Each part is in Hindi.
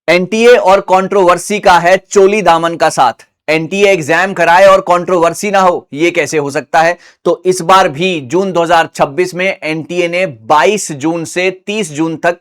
एनटीए और कंट्रोवर्सी का है चोली दामन का साथ। एनटीए एग्जाम कराए और कंट्रोवर्सी ना हो, यह कैसे हो सकता है? तो इस बार भी जून 2026 में एनटीए ने 22 जून से 30 जून तक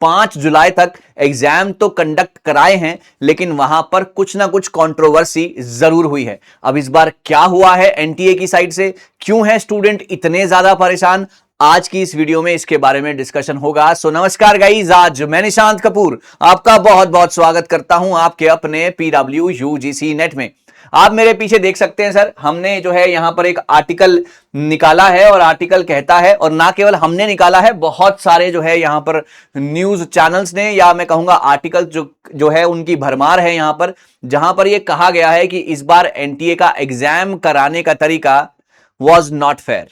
5 जुलाई तक एग्जाम तो कंडक्ट कराए हैं, लेकिन वहां पर कुछ ना कुछ कंट्रोवर्सी जरूर हुई है। अब इस बार क्या हुआ है एनटीए की साइड से, क्यों है स्टूडेंट इतने ज्यादा परेशान, आज की इस वीडियो में इसके बारे में डिस्कशन होगा। सो नमस्कार गाइस, आज मैं निशांत कपूर आपका बहुत बहुत स्वागत करता हूं आपके अपने पीडब्ल्यू यूजीसी नेट में। आप मेरे पीछे देख सकते हैं सर, हमने जो है यहां पर एक आर्टिकल निकाला है और आर्टिकल कहता है, और ना केवल हमने निकाला है, बहुत सारे जो है यहां पर न्यूज चैनल्स ने, या मैं कहूंगा आर्टिकल जो है उनकी भरमार है यहां पर, जहां पर यह कहा गया है कि इस बार एनटीए का एग्जाम कराने का तरीका वॉज नॉट फेयर।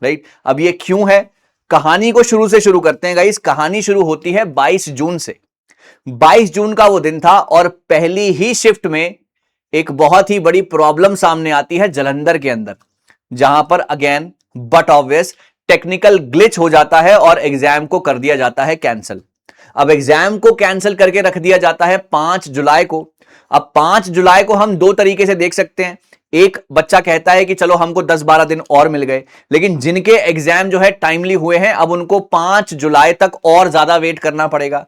राइट, अब ये क्यों है, कहानी को शुरू से शुरू करते हैं गाइस। कहानी शुरू होती है 22 जून से। 22 जून का वो दिन था और पहली ही शिफ्ट में एक बहुत ही बड़ी प्रॉब्लम सामने आती है जालंधर के अंदर, जहां पर again but obvious technical glitch हो जाता है और एग्जाम को कर दिया जाता है कैंसिल। अब एग्जाम को कैंसिल करके रख दिया जाता है 5 जुलाई को। अब 5 जुलाई को हम दो तरीके से देख सकते हैं। एक बच्चा कहता है कि चलो हमको 10-12 दिन और मिल गए, लेकिन जिनके एग्जाम जो है टाइमली हुए हैं, अब उनको 5 जुलाई तक और ज्यादा वेट करना पड़ेगा।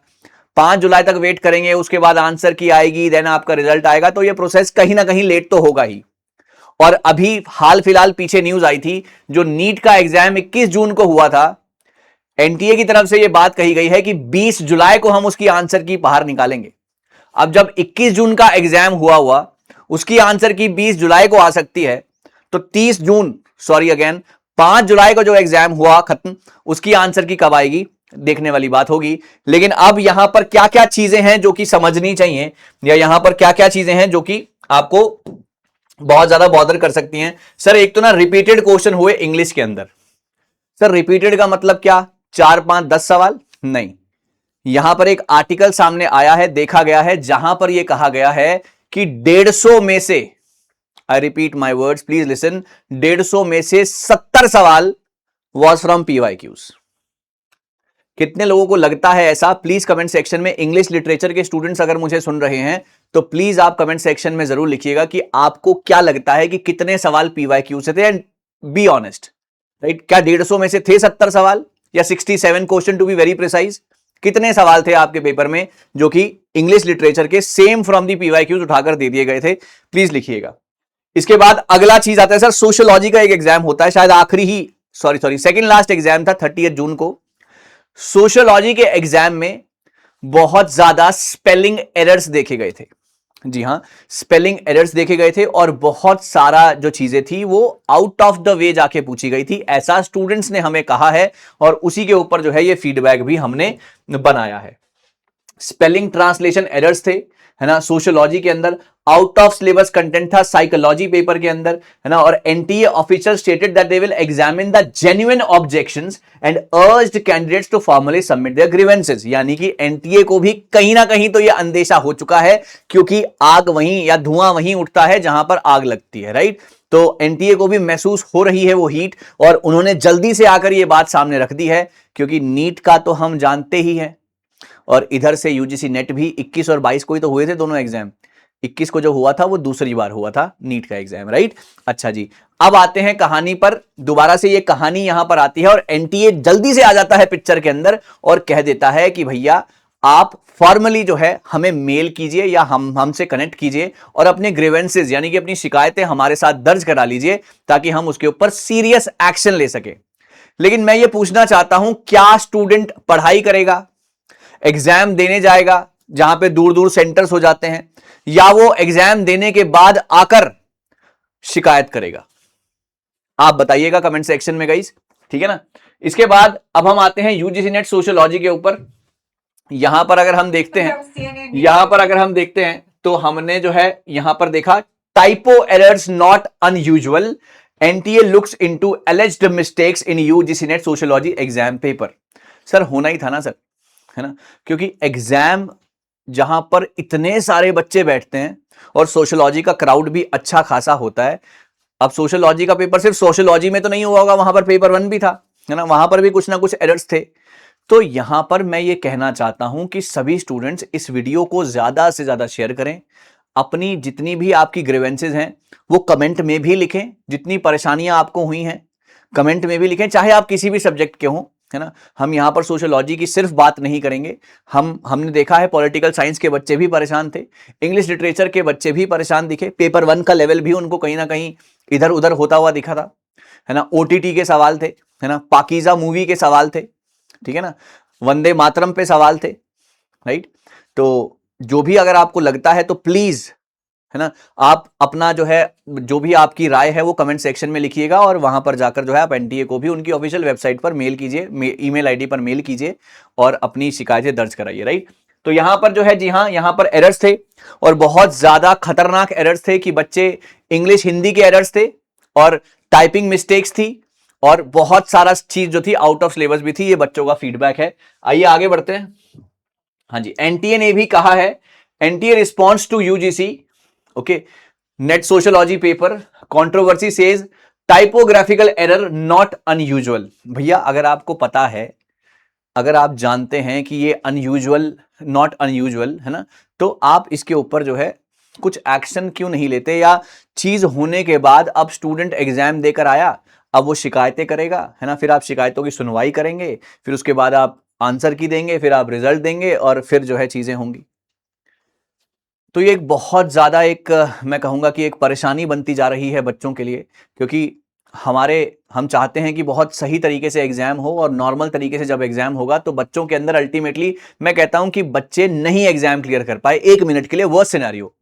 5 जुलाई तक वेट करेंगे, उसके बाद आंसर की आएगी, देन आपका रिजल्ट आएगा, तो ये प्रोसेस कहीं ना कहीं लेट तो होगा ही। और अभी हाल फिलहाल पीछे न्यूज आई थी, जो नीट का एग्जाम 21 जून को हुआ था, एनटीए की तरफ से यह बात कही गई है कि 20 जुलाई को हम उसकी आंसर की बाहर निकालेंगे। अब जब 21 जून का एग्जाम हुआ उसकी आंसर की 20 जुलाई को आ सकती है, तो 5 जुलाई को जो एग्जाम हुआ खत्म, उसकी आंसर की कब आएगी, देखने वाली बात होगी। लेकिन अब यहां पर क्या क्या चीजें हैं जो कि समझनी चाहिए, या यहां पर क्या क्या चीजें हैं जो कि आपको बहुत ज्यादा बॉदर कर सकती हैं। सर एक तो ना रिपीटेड क्वेश्चन हुए इंग्लिश के अंदर। सर रिपीटेड का मतलब क्या, 4, 5, 10 सवाल नहीं। यहां पर एक आर्टिकल सामने आया है, देखा गया है, जहां पर यह कहा गया है कि 150 में से, I repeat my words please listen, 150 में से 70 सवाल वॉज फ्रॉम पीवाईक्यूज। कितने लोगों को लगता है ऐसा, प्लीज कमेंट सेक्शन में। इंग्लिश लिटरेचर के स्टूडेंट्स अगर मुझे सुन रहे हैं तो प्लीज आप कमेंट सेक्शन में जरूर लिखिएगा कि आपको क्या लगता है कि कितने सवाल पीवाईक्यू से थे, एंड बी ऑनेस्ट। राइट, क्या 150 में से थे 70 सवाल, या 67 question to be very precise? कितने सवाल थे आपके पेपर में जो कि इंग्लिश लिटरेचर के सेम फ्रॉम दी पीवाईक्यूज उठाकर दे दिए गए थे? प्लीज लिखिएगा। इसके बाद अगला चीज आता है सर, सोशियोलॉजी का एक एग्जाम होता है, शायद आखिरी ही सेकंड लास्ट एग्जाम था 30 जून को। सोशियोलॉजी के एग्जाम में बहुत ज्यादा स्पेलिंग एरर्स देखे गए थे। जी हां, स्पेलिंग एरर्स देखे गए थे, और बहुत सारा जो चीजें थी वो आउट ऑफ द वे जाके पूछी गई थी, ऐसा स्टूडेंट्स ने हमें कहा है, और उसी के ऊपर जो है ये फीडबैक भी हमने बनाया है। स्पेलिंग ट्रांसलेशन एरर्स थे, है ना, सोशियोलॉजी के अंदर। आउट ऑफ सिलेबस कंटेंट था साइकोलॉजी पेपर के अंदर, है ना। और NTA official stated that they will examine the genuine objections and urged candidates to formally submit their grievances. यानी कि एनटीए को भी कहीं ना कहीं तो यह अंदेशा हो चुका है, क्योंकि आग वहीं, या धुआं वहीं उठता है जहां पर आग लगती है। राइट, तो एनटीए को भी महसूस हो रही है वो हीट, और उन्होंने जल्दी से आकर यह बात सामने रख दी है, क्योंकि नीट का तो हम जानते ही हैं, और इधर से यूजीसी नेट भी 21 और 22 को ही तो हुए थे दोनों एग्जाम। 21 को जो हुआ था वो दूसरी बार हुआ था नीट का एग्जाम। राइट, अच्छा जी, अब आते हैं कहानी पर। दोबारा से ये कहानी यहां पर आती है, और एनटीए जल्दी से आ जाता है पिक्चर के अंदर और कह देता है कि भैया आप फॉर्मली जो है हमें मेल कीजिए, या हमसे कनेक्ट कीजिए, और अपने ग्रीवेंसेस यानी कि अपनी शिकायतें हमारे साथ दर्ज करा लीजिए, ताकि हम उसके ऊपर सीरियस एक्शन ले सके। लेकिन मैं ये पूछना चाहता हूं, क्या स्टूडेंट पढ़ाई करेगा, एग्जाम देने जाएगा जहां पे दूर दूर सेंटर्स हो जाते हैं, या वो एग्जाम देने के बाद आकर शिकायत करेगा? आप बताइएगा कमेंट सेक्शन में गाइस, ठीक है ना। इसके बाद अब हम आते हैं यूजीसी नेट सोशियोलॉजी के ऊपर। यहां पर अगर हम देखते हैं तो हमने जो है यहां पर देखा, typo errors not unusual, NTA looks into एलिज्ड mistakes in UGC net sociology exam paper. Sir होना ही था ना सर, है ना, क्योंकि एग्जाम जहां पर इतने सारे बच्चे बैठते हैं, और सोशियोलॉजी का क्राउड भी अच्छा खासा होता है। अब सोशियोलॉजी का पेपर सिर्फ सोशियोलॉजी में तो नहीं हुआ होगा, वहां पर पेपर 1 भी था, है ना, वहां पर भी कुछ ना कुछ एरर्स थे। तो यहां पर मैं ये कहना चाहता हूं कि सभी स्टूडेंट्स इस वीडियो को ज्यादा से ज्यादा शेयर करें, अपनी जितनी भी आपकी ग्रीवेंसेज हैं वो कमेंट में भी लिखें, जितनी परेशानियां आपको हुई हैं कमेंट में भी लिखें, चाहे आप किसी भी सब्जेक्ट के हों, है ना। हम यहां पर सोशियोलॉजी की सिर्फ बात नहीं करेंगे, हमने देखा है पॉलिटिकल साइंस के बच्चे भी परेशान थे, इंग्लिश लिटरेचर के बच्चे भी परेशान दिखे, पेपर 1 का लेवल भी उनको कहीं ना कहीं इधर उधर होता हुआ दिखा था, है ना। ओटीटी के सवाल थे, है ना, पाकीज़ा मूवी के सवाल थे, ठीक है ना, वंदे मातरम पे सवाल थे, राइट। तो जो भी अगर आपको लगता है तो प्लीज, है ना, आप अपना जो है जो भी आपकी राय है वो कमेंट सेक्शन में लिखिएगा, और वहां पर जाकर जो है आप एनटीए को भी उनकी ऑफिशियल वेबसाइट पर मेल कीजिए, ईमेल आईडी पर मेल कीजिए और अपनी शिकायतें दर्ज कराइए, राइट। तो यहां पर जो है, जी हाँ, यहां पर एरर्स थे और बहुत ज्यादा खतरनाक एरर्स थे कि बच्चे इंग्लिश हिंदी के एरर्स थे और टाइपिंग मिस्टेक्स थी और बहुत सारा चीज जो थी आउट ऑफ सिलेबस भी थी। ये बच्चों का फीडबैक है। आइए आगे बढ़ते हैं। हाँ जी, एनटीए ने भी कहा है, NTA response to UGC, okay, NET sociology paper controversy says typographical error not unusual. भैया अगर आपको पता है, अगर आप जानते हैं कि ये अनयूजुअल, नॉट अनयूजुअल है ना, तो आप इसके ऊपर जो है कुछ एक्शन क्यों नहीं लेते, या चीज होने के बाद अब स्टूडेंट एग्जाम देकर आया, अब वो शिकायतें करेगा, है ना, फिर आप शिकायतों की सुनवाई करेंगे, फिर उसके बाद आप आंसर की देंगे, फिर आप रिजल्ट देंगे और फिर जो है चीजें होंगी। तो ये एक बहुत ज्यादा एक मैं कहूंगा कि एक परेशानी बनती जा रही है बच्चों के लिए, क्योंकि हम चाहते हैं कि बहुत सही तरीके से एग्जाम हो, और नॉर्मल तरीके से जब एग्जाम होगा तो बच्चों के अंदर अल्टीमेटली मैं कहता हूं कि बच्चे नहीं एग्जाम क्लियर कर पाए 1 मिनट के लिए, वर्स्ट सिनेरियो,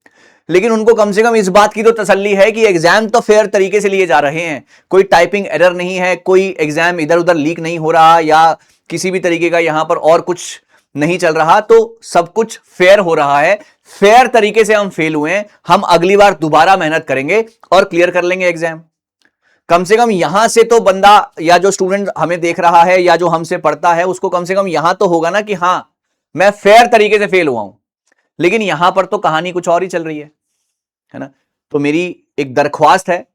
लेकिन उनको कम से कम इस बात की तो तसल्ली है कि एग्जाम तो फेयर तरीके से लिए जा रहे हैं, कोई टाइपिंग एरर नहीं है, कोई एग्जाम इधर उधर लीक नहीं हो रहा, या किसी भी तरीके का यहां पर और कुछ नहीं चल रहा, तो सब कुछ फेयर हो रहा है। फेयर तरीके से हम फेल हुए हैं, हम अगली बार दोबारा मेहनत करेंगे और क्लियर कर लेंगे एग्जाम। कम से कम यहां से तो बंदा या जो स्टूडेंट हमें देख रहा है या जो हमसे पढ़ता है उसको कम से कम यहां तो होगा ना कि हां मैं फेयर तरीके से फेल हुआ हूं, लेकिन यहां पर तो कहानी कुछ और ही चल रही है ना। तो मेरी एक दरख्वास्त है,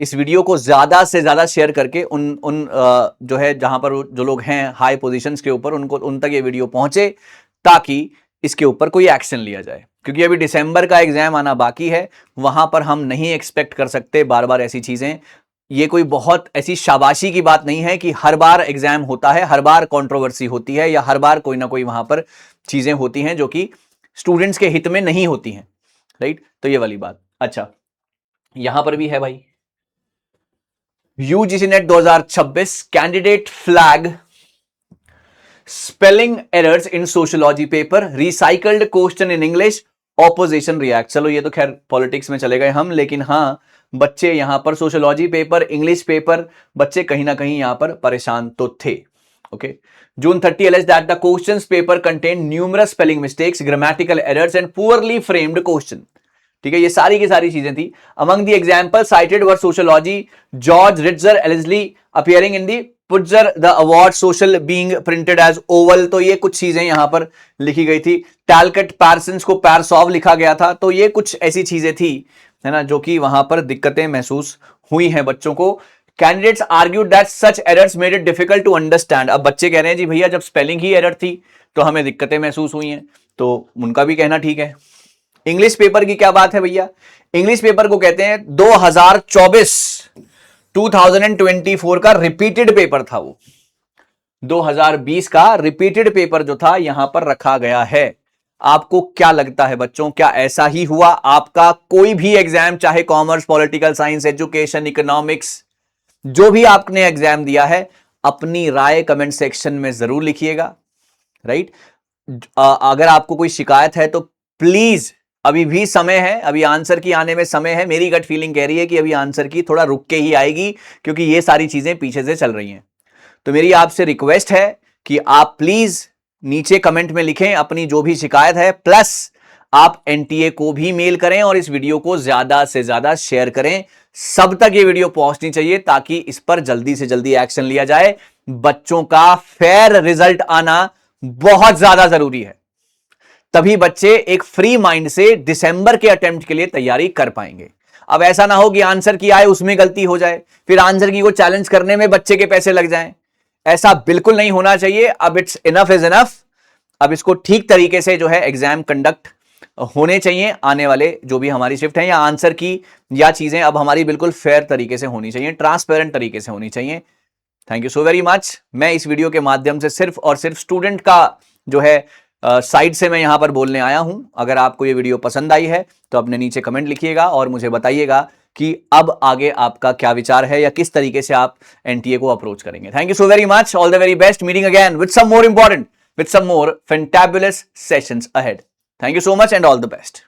इस वीडियो को ज्यादा से ज्यादा शेयर करके उन जो है जहां पर जो लोग हैं हाई पोजीशंस के ऊपर, उनको उन तक ये वीडियो पहुंचे ताकि इसके ऊपर कोई एक्शन लिया जाए, क्योंकि अभी दिसंबर का एग्जाम आना बाकी है, वहां पर हम नहीं एक्सपेक्ट कर सकते बार बार ऐसी चीजें। ये कोई बहुत ऐसी शाबाशी की बात नहीं है कि हर बार एग्जाम होता है, हर बार कंट्रोवर्सी होती है, या हर बार कोई ना कोई वहां पर चीजें होती हैं जो कि स्टूडेंट्स के हित में नहीं होती हैं, राइट। तो ये वाली बात। अच्छा, यहां पर भी है भाई, UGC net 2026 candidate flag spelling errors in sociology paper, recycled question in English, opposition react. चलो ये तो खैर पॉलिटिक्स में चले गए हम, लेकिन हाँ बच्चे यहां पर सोशियोलॉजी पेपर, इंग्लिश पेपर, बच्चे कहीं ना कहीं यहां पर परेशान तो थे। Okay, June 30 alleged that the questions paper contained numerous spelling mistakes, grammatical errors and poorly framed question. ठीक है, ये सारी की सारी चीजें थी। Among the examples cited were sociology, George Ritzer allegedly appearing in the Pulitzer the award social being printed as oval। तो ये कुछ चीजें यहां पर लिखी गई थी। Talcott Parsons को पैरसॉव लिखा गया था। तो ये कुछ ऐसी चीजें थी, है ना, जो कि वहां पर दिक्कतें महसूस हुई हैं बच्चों को। Candidates argued that such errors made it difficult to understand. अब बच्चे कह रहे हैं जी भैया जब स्पेलिंग ही एरर थी तो हमें दिक्कतें महसूस हुई हैं, तो उनका भी कहना ठीक है। इंग्लिश पेपर की क्या बात है भैया, इंग्लिश पेपर को कहते हैं 2024 का रिपीटेड पेपर था, वो 2020 का रिपीटेड पेपर जो था यहां पर रखा गया है। आपको क्या लगता है बच्चों, क्या ऐसा ही हुआ? आपका कोई भी एग्जाम, चाहे commerce, political science, education, economics, जो भी आपने एग्जाम दिया है, अपनी राय कमेंट सेक्शन में जरूर लिखिएगा, राइट। अगर आपको कोई शिकायत है तो प्लीज, अभी भी समय है, अभी आंसर की आने में समय है। मेरी गट फीलिंग कह रही है कि अभी आंसर की थोड़ा रुक के ही आएगी, क्योंकि ये सारी चीजें पीछे से चल रही हैं। तो मेरी आपसे रिक्वेस्ट है कि आप प्लीज नीचे कमेंट में लिखें अपनी जो भी शिकायत है, प्लस आप एनटीए को भी मेल करें और इस वीडियो को ज्यादा से ज्यादा शेयर करें। सब तक ये वीडियो पहुंचनी चाहिए ताकि इस पर जल्दी से जल्दी एक्शन लिया जाए। बच्चों का फेयर रिजल्ट आना बहुत ज्यादा जरूरी है, तभी बच्चे एक फ्री माइंड से दिसंबर के अटेम्प्ट के लिए तैयारी कर पाएंगे। अब ऐसा ना हो कि आंसर की आए उसमें गलती हो जाए, फिर आंसर की को चैलेंज करने में बच्चे के पैसे लग जाएं। ऐसा बिल्कुल नहीं होना चाहिए। अब इट्स इनफ इज इनफ। अब इसको ठीक तरीके से जो है एग्जाम कंडक्ट होने चाहिए। आने वाले जो भी हमारी शिफ्ट है या आंसर की या चीजें अब हमारी बिल्कुल फेयर तरीके से होनी चाहिए, ट्रांसपेरेंट तरीके से होनी चाहिए। Thank you so very much. मैं इस वीडियो के माध्यम से सिर्फ और सिर्फ स्टूडेंट का जो है साइड से मैं यहां पर बोलने आया हूं। अगर आपको ये वीडियो पसंद आई है तो अपने नीचे कमेंट लिखिएगा और मुझे बताइएगा कि अब आगे आपका क्या विचार है या किस तरीके से आप एनटीए को अप्रोच करेंगे। Thank you so very much. All the very best. Meeting again with some more important, with some more fantabulous sessions ahead. Thank you so much and all the best.